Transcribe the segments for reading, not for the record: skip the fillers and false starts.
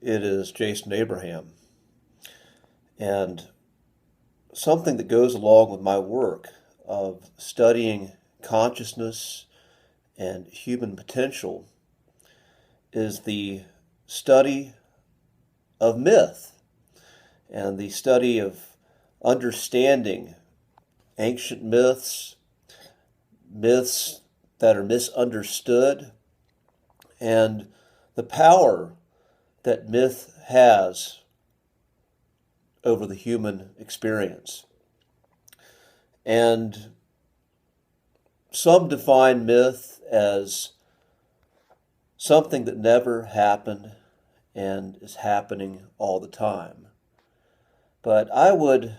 It is Jason Abraham. And something that goes along with my work of studying consciousness and human potential is the study of myth and the study of understanding ancient myths, myths that are misunderstood, and the power that myth has over the human experience. And some define myth as something that never happened and is happening all the time. But I would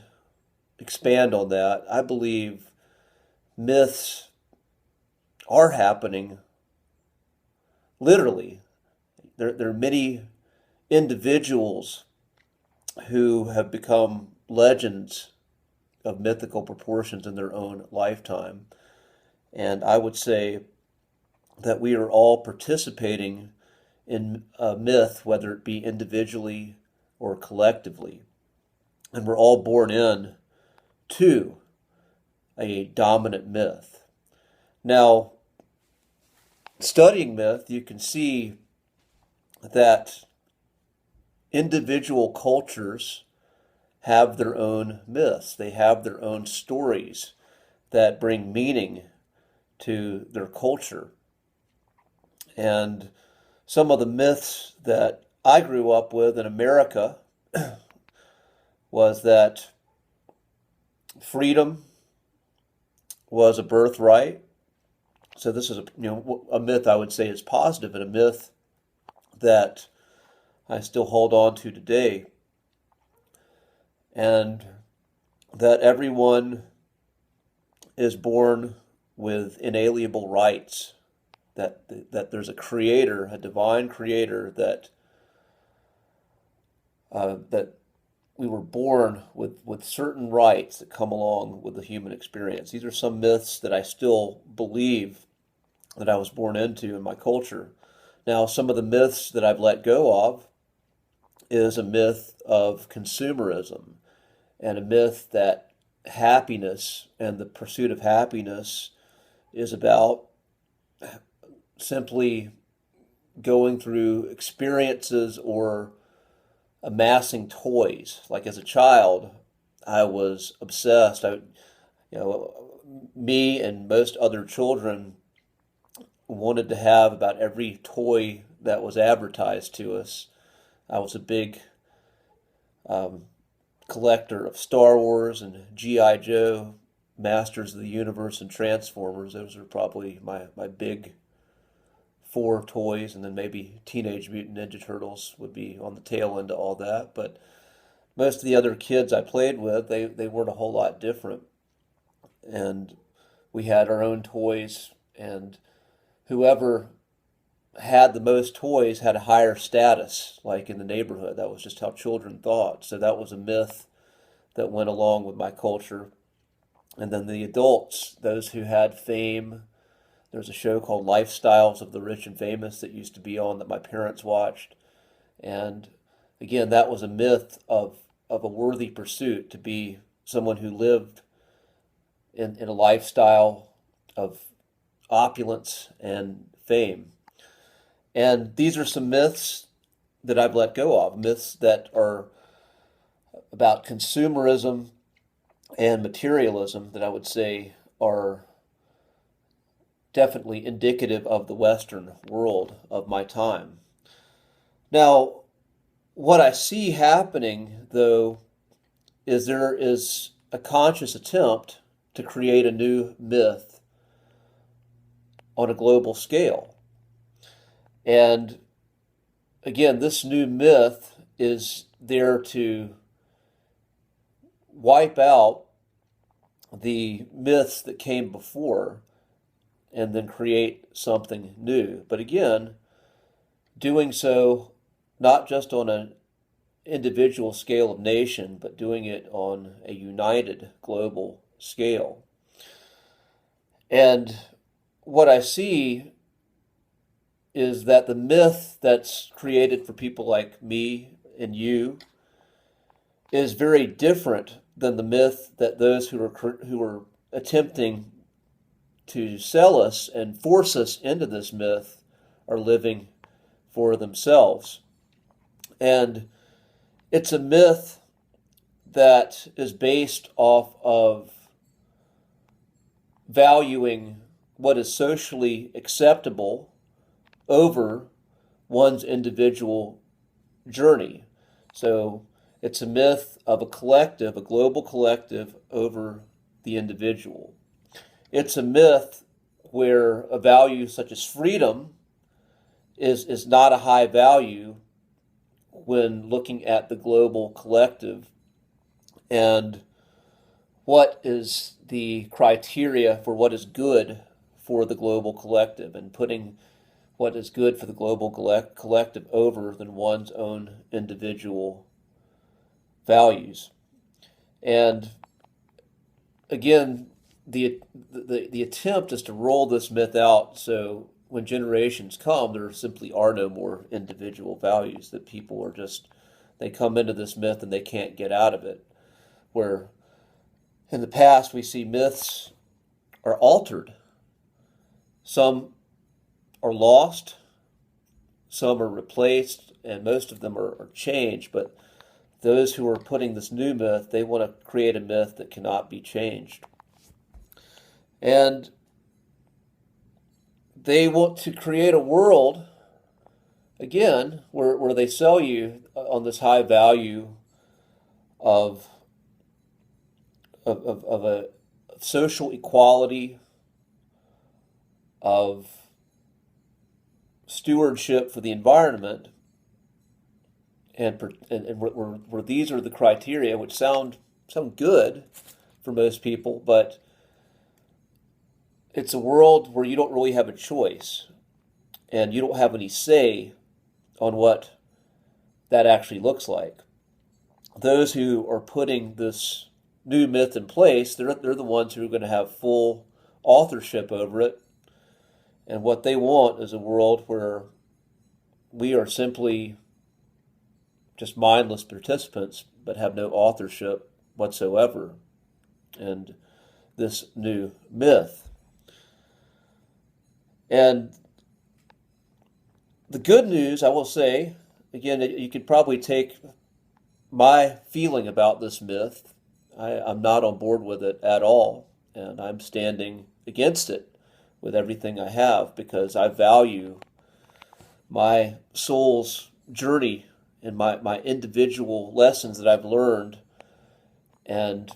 expand on that. I believe myths are happening literally. There are many individuals who have become legends of mythical proportions in their own lifetime. And I would say that we are all participating in a myth, whether it be individually or collectively. And we're all born in to a dominant myth. Now, studying myth, you can see that individual cultures have their own myths. They have their own stories that bring meaning to their culture. And some of the myths that I grew up with in America was that freedom was a birthright. So this is a myth I would say is positive, and a myth that I still hold on to today. And that everyone is born with inalienable rights, that there's a creator, a divine creator, that we were born with certain rights that come along with the human experience. These are some myths that I still believe that I was born into in my culture. Now, some of the myths that I've let go of is a myth of consumerism and a myth that happiness and the pursuit of happiness is about simply going through experiences or amassing toys. Like as a child, I was obsessed. Me and most other children wanted to have about every toy that was advertised to us. I was a big collector of Star Wars and G.I. Joe, Masters of the Universe, and Transformers. Those are probably my big four toys, and then maybe Teenage Mutant Ninja Turtles would be on the tail end of all that. But most of the other kids I played with, they weren't a whole lot different. And we had our own toys, and whoever had the most toys had a higher status, like in the neighborhood. That was just how children thought. So that was a myth that went along with my culture. And then the adults, those who had fame, there's a show called Lifestyles of the Rich and Famous that used to be on that my parents watched. And again, that was a myth of a worthy pursuit, to be someone who lived in a lifestyle of opulence and fame. And these are some myths that I've let go of, myths that are about consumerism and materialism that I would say are definitely indicative of the Western world of my time. Now, what I see happening, though, is there is a conscious attempt to create a new myth on a global scale. And again, this new myth is there to wipe out the myths that came before and then create something new. But again, doing so not just on an individual scale of nation, but doing it on a united global scale. And what I see is that the myth that's created for people like me and you is very different than the myth that those who are attempting to sell us and force us into this myth are living for themselves. And it's a myth that is based off of valuing what is socially acceptable over one's individual journey. So it's a myth of a collective, a global collective, over the individual. It's a myth where a value such as freedom is not a high value when looking at the global collective. And what is the criteria for what is good for the global collective, and putting what is good for the global collective over than one's own individual values. And again, the attempt is to roll this myth out so when generations come, there simply are no more individual values, that people are just, they come into this myth and they can't get out of it. Where in the past we see myths are altered. Some are lost, some are replaced, and most of them are changed. But those who are putting this new myth, they want to create a myth that cannot be changed. And they want to create a world, again, where they sell you on this high value of a social equality, of stewardship for the environment, and where these are the criteria, which sound good for most people, but it's a world where you don't really have a choice, and you don't have any say on what that actually looks like. Those who are putting this new myth in place, they're the ones who are going to have full authorship over it. And what they want is a world where we are simply just mindless participants, but have no authorship whatsoever in this new myth. And the good news, I will say, again, you could probably take my feeling about this myth. I'm not on board with it at all, and I'm standing against it with everything I have, because I value my soul's journey and my individual lessons that I've learned. And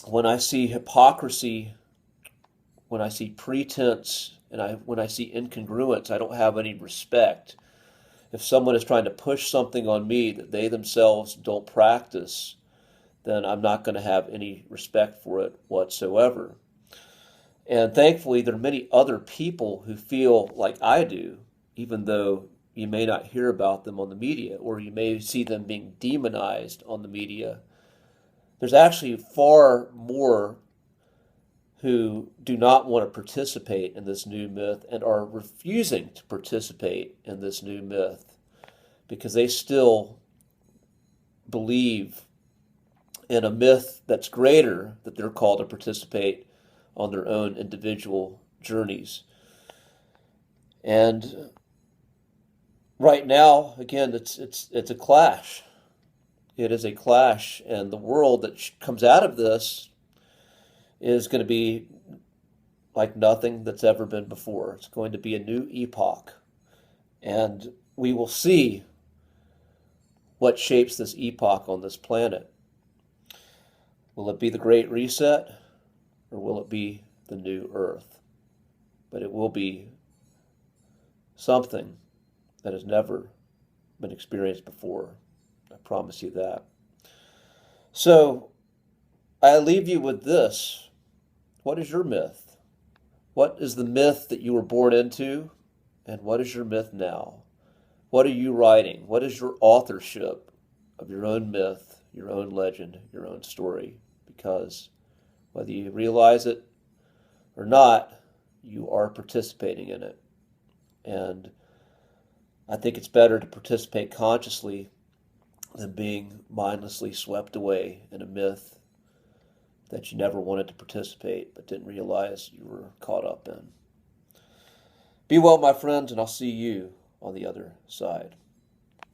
when I see hypocrisy, when I see pretense, and when I see incongruence, I don't have any respect. If someone is trying to push something on me that they themselves don't practice, then I'm not going to have any respect for it whatsoever. And thankfully, there are many other people who feel like I do, even though you may not hear about them on the media, or you may see them being demonized on the media. There's actually far more who do not want to participate in this new myth and are refusing to participate in this new myth because they still believe in a myth that's greater, that they're called to participate on their own individual journeys. And right now, again, it's a clash. It is a clash, and the world that comes out of this is going to be like nothing that's ever been before. It's going to be a new epoch, and we will see what shapes this epoch on this planet. Will it be the Great Reset, or will it be the new Earth? But it will be something that has never been experienced before. I promise you that. So I leave you with this. What is your myth? What is the myth that you were born into? And what is your myth now? What are you writing? What is your authorship of your own myth, your own legend, your own story? Because whether you realize it or not, you are participating in it. And I think it's better to participate consciously than being mindlessly swept away in a myth that you never wanted to participate but didn't realize you were caught up in. Be well, my friends, and I'll see you on the other side.